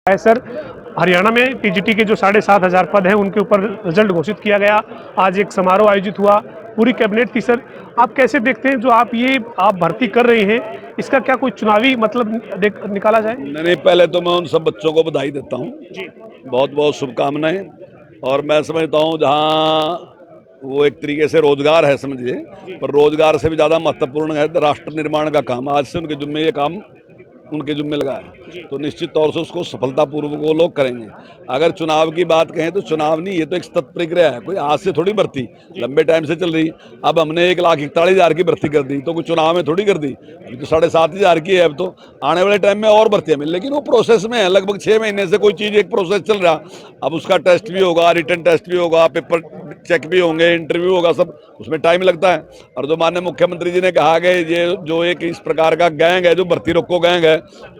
है सर। हरियाणा में टीजीटी के जो 7,500 पद हैं उनके ऊपर रिजल्ट घोषित किया गया। आज एक समारोह आयोजित हुआ, पूरी कैबिनेट थी सर। आप कैसे देखते हैं जो आप भर्ती कर रहे हैं, इसका क्या कोई चुनावी मतलब निकाला जाए? नहीं, पहले तो मैं उन सब बच्चों को बधाई देता हूँ, बहुत बहुत शुभकामनाएं। और मैं समझता हूँ जहाँ वो एक तरीके से रोजगार है समझिए, पर रोजगार से भी ज़्यादा महत्वपूर्ण है राष्ट्र निर्माण का काम। आज से उनके जिम्मे ये काम उनके जिम्मे लगा है, तो निश्चित तौर से उसको सफलतापूर्वक वो लोग करेंगे। अगर चुनाव की बात कहें तो चुनाव नहीं, ये तो एक सतत प्रक्रिया है, कोई आज से थोड़ी भर्ती लंबे टाइम से चल रही। अब हमने 1,41,000 की भर्ती कर दी तो कोई चुनाव में थोड़ी कर दी, अभी तो 7,500 की है। अब तो आने वाले टाइम में और भर्तियां मिल, लेकिन वो प्रोसेस में है। लगभग 6 महीने से कोई चीज़ एक प्रोसेस चल रहा। अब उसका टेस्ट भी होगा, रिटर्न टेस्ट भी होगा, पेपर चेक भी होंगे, इंटरव्यू होगा, सब उसमें टाइम लगता है। और जो माननीय मुख्यमंत्री जी ने कहा कि ये जो एक इस प्रकार का गैंग है, जो भर्ती रोको गैंग है,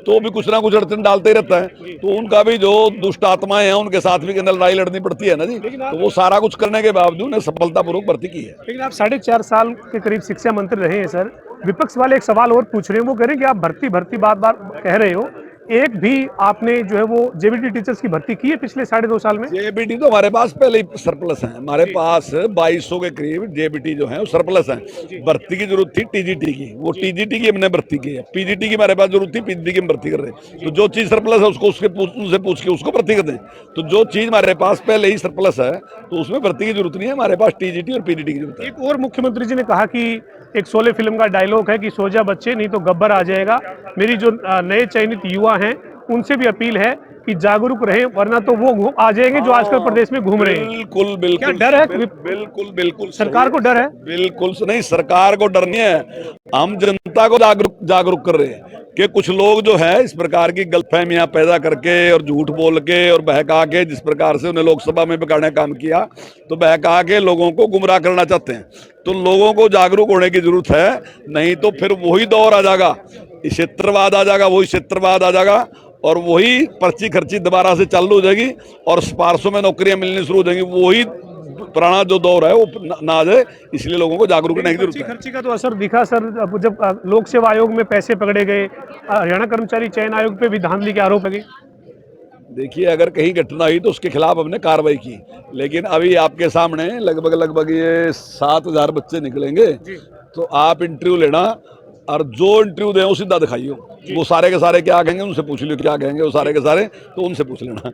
तो भी कुछ ना कुछ अड़चन डालते ही रहता है। तो उनका भी जो दुष्ट आत्माएं हैं उनके साथ भी लड़ाई लड़नी पड़ती है ना जी। तो वो सारा कुछ करने के बावजूद उन्हें सफलतापूर्वक भर्ती की है। लेकिन आप 4.5 साल के करीब शिक्षा मंत्री रहे हैं सर। विपक्ष वाले एक सवाल और पूछ रहे हैं, वो कह रहे हैं कि आप भर्ती भर्ती बार बार कह रहे हो, एक भी आपने जो है वो जेबीटी टीचर्स की भर्ती की है पिछले 2.5 साल में? जेबीटी तो हमारे पास पहले ही सरप्लस है। हमारे पास 2200 के करीब जेबीटी जो है वो सरप्लस है। भर्ती की जरूरत थी टीजीटी की, वो टीजीटी की हमने भर्ती की है। पीजीटी की हमारे पास जरूरत थी, पीजीटी की हम भर्ती कर रहे हैं। तो जो चीज सरप्लस है उसको उनसे पूछ के उसको भर्ती कर दें। तो जो चीज हमारे पास पहले ही सरप्लस है तो उसमें भर्ती की जरूरत नहीं है। हमारे पास टीजीटी और पीजीटी की जरूरत है। एक और मुख्यमंत्री जी ने कहा कि एक शोले फिल्म का डायलॉग है कि सो जा बच्चे नहीं तो गब्बर आ जाएगा। मेरी जो नए चयनित युवा हैं उनसे भी अपील है कि जागरूक रहें, वरना तो वो आ जाएंगे जो आजकल प्रदेश में घूम रहे हैं। बिल्कुल बिल्कुल, क्या डर है? बिल्कुल बिल्कुल सरकार को डर है? बिल्कुल नहीं, सरकार को डर नहीं है। हम जनता को जागरूक कर रहे हैं कि कुछ लोग जो है इस प्रकार की गलतफहमियां पैदा करके और झूठ बोल के और बहका के, जिस प्रकार से उन्हें लोकसभा में बिगाड़ने का काम किया, तो बहका के लोगों को गुमराह करना चाहते हैं। तो लोगों को जागरूक होने की जरूरत है, नहीं तो फिर वही दौर आ जाएगा, क्षेत्रवाद आ जाएगा, वही क्षेत्रवाद आ जाएगा और वही पर्ची खर्ची दोबारा से चालू हो जाएगी और सिफारसों में नौकरियां मिलनी शुरू हो जाएंगी। वही पुराना जो दौर है वो ना आ जाए, इसलिए लोगों को जागरूक करने की जरूरत है। खर्ची का तो असर दिखा सर। अब जब लोक सेवा आयोग में पैसे पकड़े गए, हरियाणा कर्मचारी चयन आयोग पे भी धांधली के आरोप लगे। देखिए, अगर कहीं घटना हुई तो उसके खिलाफ हमने कार्रवाई की, लेकिन अभी आपके सामने लगभग ये 7,000 बच्चे निकलेंगे। तो आप इंटरव्यू लेना और जो इंटरव्यू दें वो सीधा दिखाइए। वो सारे के सारे क्या कहेंगे उनसे पूछ लियो, क्या कहेंगे वो सारे के सारे, तो उनसे पूछ लेना।